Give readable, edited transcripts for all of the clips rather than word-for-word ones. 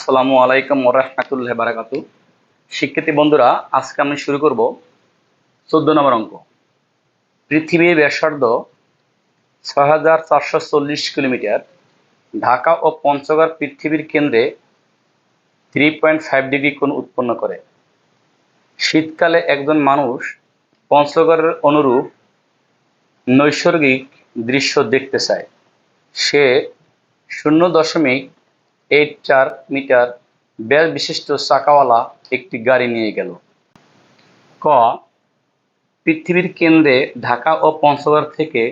আসসালামু আলাইকুম ওয়া রাহমাতুল্লাহি ওয়া বারাকাতুহু। শিক্ষার্থী বন্ধুরা, আজকে আমি শুরু করব 14 নম্বর অঙ্ক। পৃথিবীর ব্যাসার্ধ ৬৪৪০ কিলোমিটার। ঢাকা ও পঞ্চগড় পৃথিবীর কেন্দ্রে 3.5 ডিগ্রি কোণ উৎপন্ন করে। শীতকালে একজন মানুষ পঞ্চগড়ের অনুরূপ নৈসর্গিক দৃশ্য দেখতে চায়। সে 0.84 মিটার ব্যাস বিশিষ্ট চাকাওয়ালা একটি গাড়ি নিয়ে গেল। ক. পৃথিবীর কেন্দ্রে ঢাকা ও পঞ্চগড় থেকে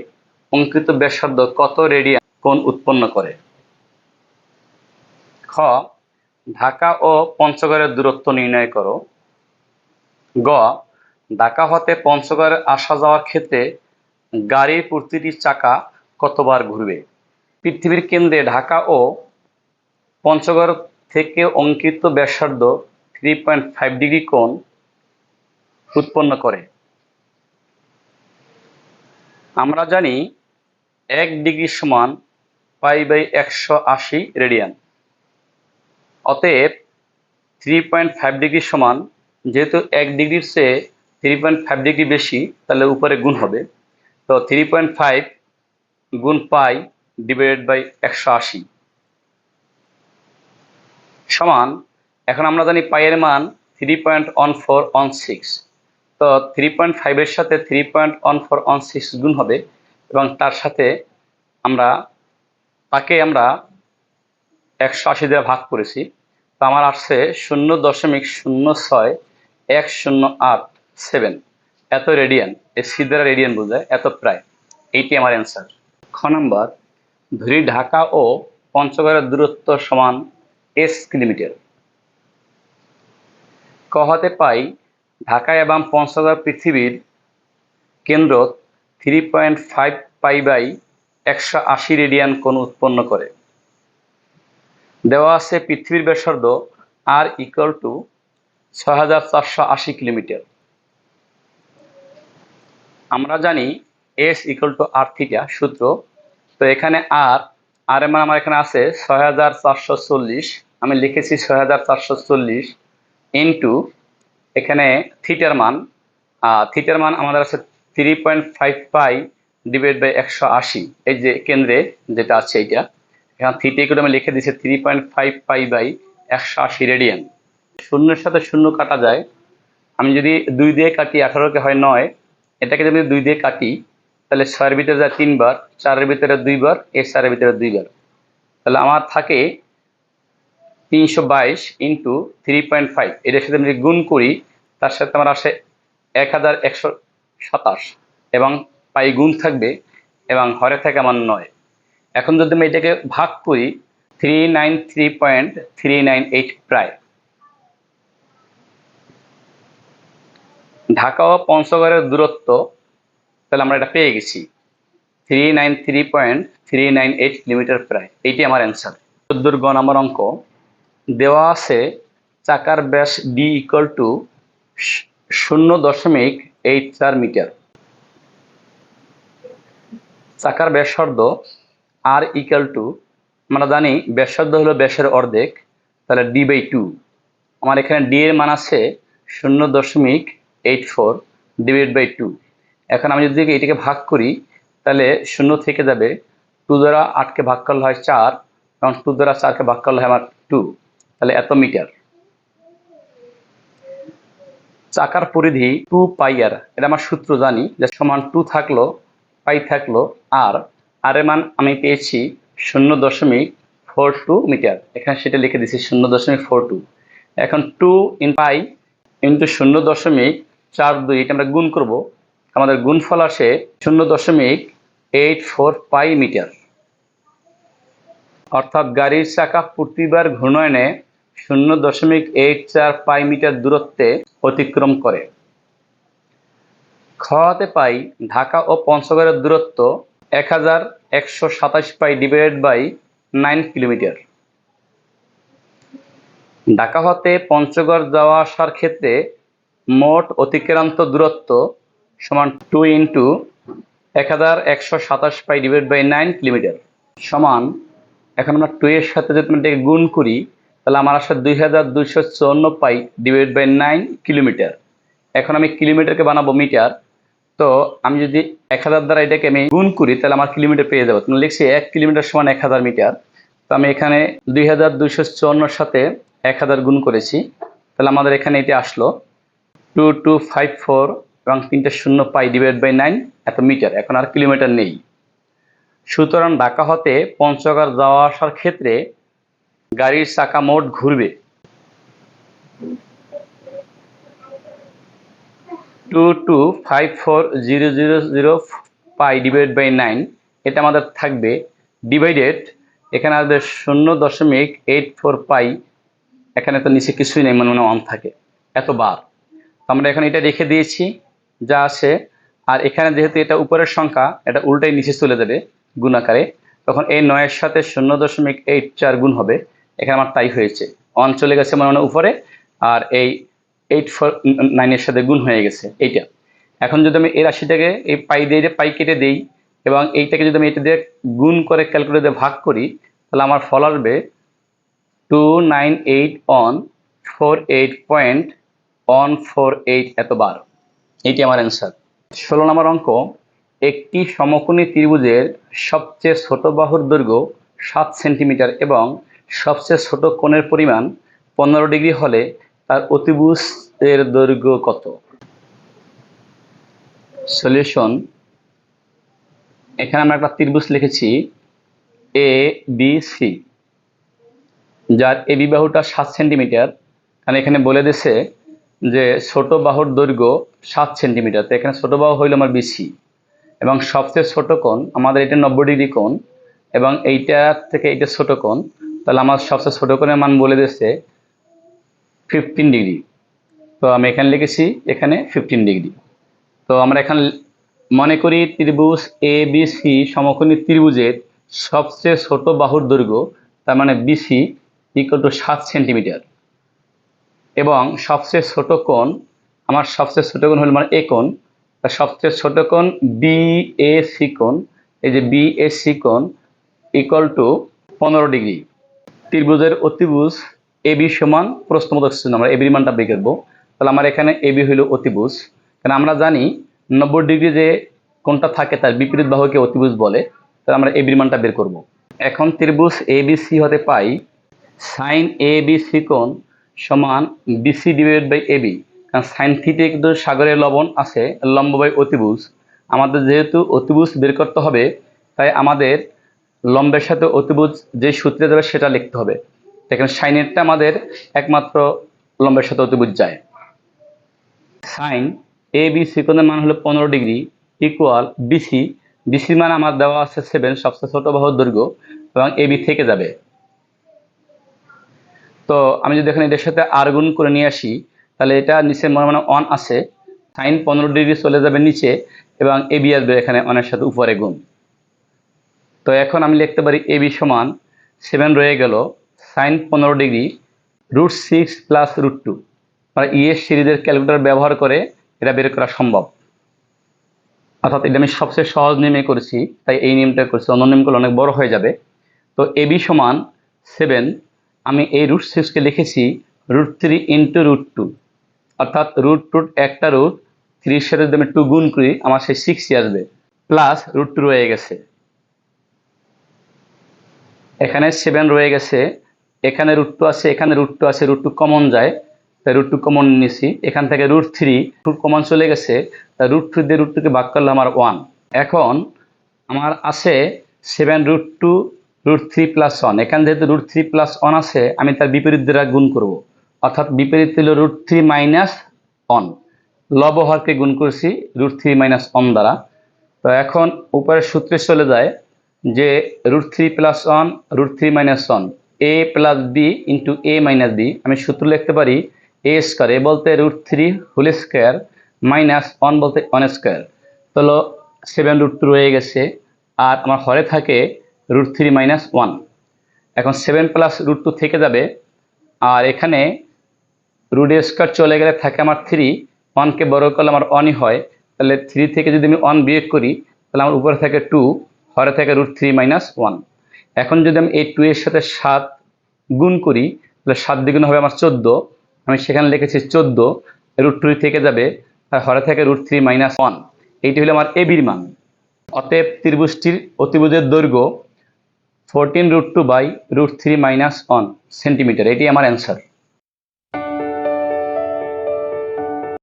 অঙ্কিত ব্যাসার্ধ কত রেডিয়ান কোণ উৎপন্ন করে? খ. ঢাকা ও পঞ্চগড়ের দূরত্ব নির্ণয় করো। গ. ঢাকা হতে পঞ্চগড়ে আসা যাওয়ার ক্ষেত্রে গাড়ির প্রতিটি চাকা কতবার ঘুরবে? পৃথিবীর কেন্দ্রে ঢাকা ও পঞ্চগড় থেকে অঙ্কিত ব্যাসার্ধ 3.5 ডিগ্রি কোণ উৎপন্ন করে। আমরা জানি 1 ডিগ্রি সমান π/180 রেডিয়ান। অতএব 3.5 ডিগ্রি সমান, যেহেতু 1 ডিগ্রির চেয়ে 3.5 ডিগ্রি বেশি, তাহলে উপরে গুণ হবে। তো 3.5 গুণ পাই ডিভাইডেড বাই 180 সমান, এখন আমরা জানি পাই এর মান 3.1416। তো 3.5 এর সাথে 3.1416 গুণ হবে এবং তার সাথে তাকে আমরা 180 দিয়ে ভাগ করেছি। তো আমার আসছে 0.06108 এত রেডিয়ান। এই সি দ্বারা রেডিয়ান বোঝায়, এত প্রায়। এইটি আমার অ্যান্সার। খ নাম্বার, ধরি ঢাকা ও পঞ্চগড়ের দূরত্ব সমান S কিলোমিটার। ক হতে পাই ঢাকা এবং পঞ্চগড় পৃথিবীর কেন্দ্র 3.5 π/180 রেডিয়ান কোণ উৎপন্ন করে। দেওয়া আছে পৃথিবীর ব্যাসার্ধ R = ৬৪৮০ কিলোমিটার। আমরা জানি S = r থিটা সূত্র। তো এখানে r এর মান আমার এখানে আছে ৬৪৪০। আমি লিখেছি ৬৪৪০ ইন্টু এখানে থিটার মান আমাদের আছে 3.5 পাই ডিভাইড বাই 180। এই যে কেন্দ্রে যেটা আছে এইটা, এখানে থিটা করে আমি লিখে দিয়েছি 3.5 π/180 রেডিয়ান। শূন্যের সাথে শূন্য কাটা যায়। আমি যদি 2 দিয়ে কাটি 18কে হয় 9। এটাকে যদি 2 দিয়ে কাটি তাহলে 6 এর ভিতরে যায় 3 বার, 4 এর ভিতরে 2 বার, 4 এর ভিতরে 2 বার। তাহলে আমার থাকে 322 ইন্টু 3.5। এটার সাথে আমি যদি গুণ করি, তার সাথে আমার আসে 1127 এবং পাই গুণ থাকবে এবং হরে থাকে আমার 9। এখন যদি আমি এটাকে ভাগ করি 393.398 প্রায়। ঢাকা ও পঞ্চগড়ের দূরত্ব, তাহলে আমরা এটা পেয়ে গেছি 393.398 কিলোমিটার প্রায়। এইটি আমার অ্যান্সার। 14 গ নম্বর অঙ্ক। দেওয়া আছে চাকার ব্যাস D = 0.84 মিটার। চাকার ব্যাসার্ধ R = আমরা জানি ব্যাসার্ধ হলো ব্যাসের অর্ধেক, তাহলে D/2। আমার এখানে D এর মান আছে 0.84 ডিভাইড বাই 2। এখন আমি যদি এটাকে ভাগ করি তাহলে 0 থেকে যাবে, 2 দ্বারা 8কে ভাগ করলে হয় 4, এবং 2 দ্বারা 4কে ভাগ করলে হয় আমার 2। তাহলে এত মিটার। চাকার পরিধি 2 পাই/r। এটা আমার সূত্র জানি, যে সমান 2 থাকলো, পাই থাকলো, আর এর মান আমি পেয়েছি 0.42 মিটার। এখানে সেটা লিখে দিচ্ছি 0.42। এখন 2 ইন পাই ইন্টু 0.42, এটা আমরা গুণ করব। আমাদের গুণফল আসে 0.84 পাই মিটার। অর্থাৎ গাড়ির চাকা প্রতিবার ঘূর্ণয়নে 0.84 পাই মিটার দূরত্বে অতিক্রম করে। খ হতে পাই ঢাকা ও পঞ্চগড়ের দূরত্ব 1127 pi divided by 9 kilometre. Dhaka হতে পঞ্চগড় যাওয়া আসার ক্ষেত্রে মোট অতিক্রান্ত দূরত্ব সমান 2 into 1127 pi divide by 9 kilometre সমান। এখন আমরা 2 এর সাথে যদি এটাকে গুণ করি তাহলে আমার আসলে 2254 পাই ডিভাইড বাই 9 কিলোমিটার। এখন আমি কিলোমিটারকে বানাবো মিটার। তো আমি যদি 1000 দ্বারা এটাকে আমি গুণ করি তাহলে আমার কিলোমিটার পেয়ে যাবো। তুমি লিখছি 1 কিলোমিটার সমান 1000 মিটার। তো আমি এখানে 2254 সাথে 1000 গুণ করেছি, তাহলে আমাদের এখানে এটা আসলো 2254 এবং 3টে শূন্য পাই ডিভাইড বাই 9 এত মিটার। এখন আর কিলোমিটার নেই। সুতরাং ঢাকা হতে পঞ্চগড় যাওয়া আসার ক্ষেত্রে গাড়ির চাকা মোট ঘুরবে 2254,000 পাই ডিভাইড বাই 9। এটা আমাদের থাকবে ডিভাইডেড, এখানে আসবে 0.84 পাই, এখানে তো নিচে কিছুই নেই, মানে 1 থাকে এত বার। আমরা এখন এটা রেখে দিয়েছি যা আছে। আর এখানে যেহেতু এটা উপরের সংখ্যা, এটা উল্টাই নিচে চলে যাবে গুণ আকারে, তখন এই 9 এর সাথে 0.84 গুণ হবে। এখানে আমার তাই হয়েছে, 1 চলে গেছে মানে উপরে, আর এই 849 এর সাথে গুণ হয়ে গেছে এইটা। এখন যদি আমি এই রাশিটাকে এই পাই দিয়ে পাই কেটে দেই এবং এইটাকে যদি আমি এটা দিয়ে গুণ করে ক্যালকুলেটর দিয়ে ভাগ করি, তাহলে আমার ফল আসবে 298.148 এত বার। এইটি আমার অ্যান্সার। 16 নম্বর অঙ্ক, একটি সমকোণী ত্রিভুজের সবচেয়ে ছোট বাহুর দৈর্ঘ্য 7 সেন্টিমিটার এবং সবচেয়ে ছোট কোণের পরিমাণ 15 ডিগ্রি হলে তার অতিভুজের দৈর্ঘ্য কত? সলিউশন, এখানে আমরা একটা ত্রিভুজ লিখেছি এ বি সি, যার এবি বাহুটা 7 সেন্টিমিটার, কারণ এখানে বলে দিছে যে ছোট বাহুর দৈর্ঘ্য 7 সেন্টিমিটার। তো এখানে ছোট বাহু হইল আমার বিসি এবং সবচেয়ে ছোট কোণ আমাদের এটা 90 ডিগ্রি কোণ এবং এইটা থেকে এইটা ছোট কোণ, তাহলে আমার সবচেয়ে ছোট কোণের মান বলে দিচ্ছে 15 ডিগ্রি। তো আমি এখানে লিখেছি এখানে 15 ডিগ্রি। তো আমরা এখন মনে করি ত্রিভুজ এ বি সি সমকোণী ত্রিভুজের সবচেয়ে ছোট বাহুর দৈর্ঘ্য, তার মানে বিসি ইকুয়াল টু 7 সেন্টিমিটার এবং সবচেয়ে ছোট কোণ, আমার সবচেয়ে ছোট কোণ হলো মানে এ কোণ, তার সবচেয়ে ছোট কোণ বি এ সি কোণ, এই যে বি এ সি কোণ ইকুয়াল টু 15 ডিগ্রি। ত্রিভুজের অতিভুজ এ বি সমান প্রশ্নবোধক চিহ্ন, আমরা এবির মানটা বের করবো। তাহলে আমার এখানে এ বি হইল অতিভুজ, কারণ আমরা জানি 90 ডিগ্রি যে কোণটা থাকে তার বিপরীত বাহুকে অতিভুজ বলে। তাহলে আমরা এবির মানটা বের করব। এখন ত্রিভুজ এ বি সি হতে পাই সাইন এ বি সি কোণ সমান বিসি ডিভাইড বাই এবি, কারণ সাইন থিটা কিন্তু সাগরের লবণ আছে লম্ব বাই অতিভুজ। আমাদের যেহেতু অতিভুজ বের করতে হবে, তাই আমাদের লম্বের সাথে অতিভুজ যে সূত্রে যাবে সেটা লিখতে হবে। এখানে সাইনেরটা আমাদের একমাত্র লম্বের সাথে অতিভুজ যায়। সাইন এ বি সি কোণের মান হলো 15 ডিগ্রি ইকুয়াল বিসি, বিসি মান আমার দেওয়া আছে 7, সবচেয়ে ছোট বাহুর দৈর্ঘ্য, এবং এবি থেকে যাবে। তো আমি যদি এখানে এটার সাথে আর গুণ করে নিয়ে আসি, তাহলে এটা নিচে মনে মনে 1 আছে, সাইন 15 ডিগ্রি চলে যাবে নিচে এবং এবি আসবে এখানে 1 এর সাথে উপরে গুণ। তো এখন আমি লিখতে পারি এবি সমান 7 রয়ে গেল সাইন 15 ডিগ্রি √6 প্লাস √2, মানে ইএস সিরিজের ক্যালকুলেটর ব্যবহার করে এটা বের করা সম্ভব। অর্থাৎ এটা আমি সবচেয়ে সহজ নিয়মে করেছি, তাই এই নিয়মটা করছি, অন্য নিয়মগুলো অনেক বড় হয়ে যাবে। তো এবি সমান 7, আমি এই √6কে লিখেছি √3 ইন্টু √2, অর্থাৎ √2 একটা রুট 3 এর সাথে যদি আমি 2 গুণ করি আমার সেই 6 আসবে, প্লাস √2 রয়ে গেছে, এখানে 7 রয়ে গেছে, এখানে √2 আছে, এখানে √2 আছে, √2 কমন যায়, তাই √2 কমন নিয়েছি, এখান থেকে √3 কমন চলে গেছে, তাই √3 দিয়ে √2কে ভাগ করলে আমার 1। এখন আমার আছে 7 √2 √3 প্লাস 1, এখানে যেহেতু √3 প্লাস 1 আছে আমি তার বিপরীত দ্বারা গুণ করব, অর্থাৎ বিপরীত হলো √3 মাইনাস 1, লব হরকে গুণ করছি √3 মাইনাস 1 দ্বারা। তো এখন উপরের সূত্রে চলে যায় যে √3 প্লাস 1 √3 মাইনাস 1 এ প্লাস বি ইন্টু এ মাইনাস বি, আমি সূত্র লিখতে পারি এ স্কোয়ার, এ বলতে √3 হোল স্কোয়ার মাইনাস 1 বলতে 1 স্কোয়ার। তাহলে 7 √2 রয়ে গেছে আর আমার হরে থাকে √3 মাইনাস 1। এখন 7 প্লাস √2 থেকে যাবে, আর এখানে √স্কোয়ার চলে গেলে থাকে আমার 3, 1কে বড় করলে আমার 1ই হয়, তাহলে 3 থেকে যদি আমি 1 বিয়োগ করি তাহলে আমার উপরে থাকে 2, হরে থাকে √3 মাইনাস 1। এখন যদি আমি এই 2 এর সাথে 7 গুণ করি তাহলে 7 দ্বিগুণ হবে আমার 14, আমি সেখানে লিখেছি 14, √2 থেকে যাবে, আর হরে থেকে √3 - 1, এইটি হলো আমার এবির মান। অতএব ত্রিভুজটির অতিভুজের দৈর্ঘ্য 14√2/√3 - 1 সেন্টিমিটার, এটি আমার অ্যান্সার।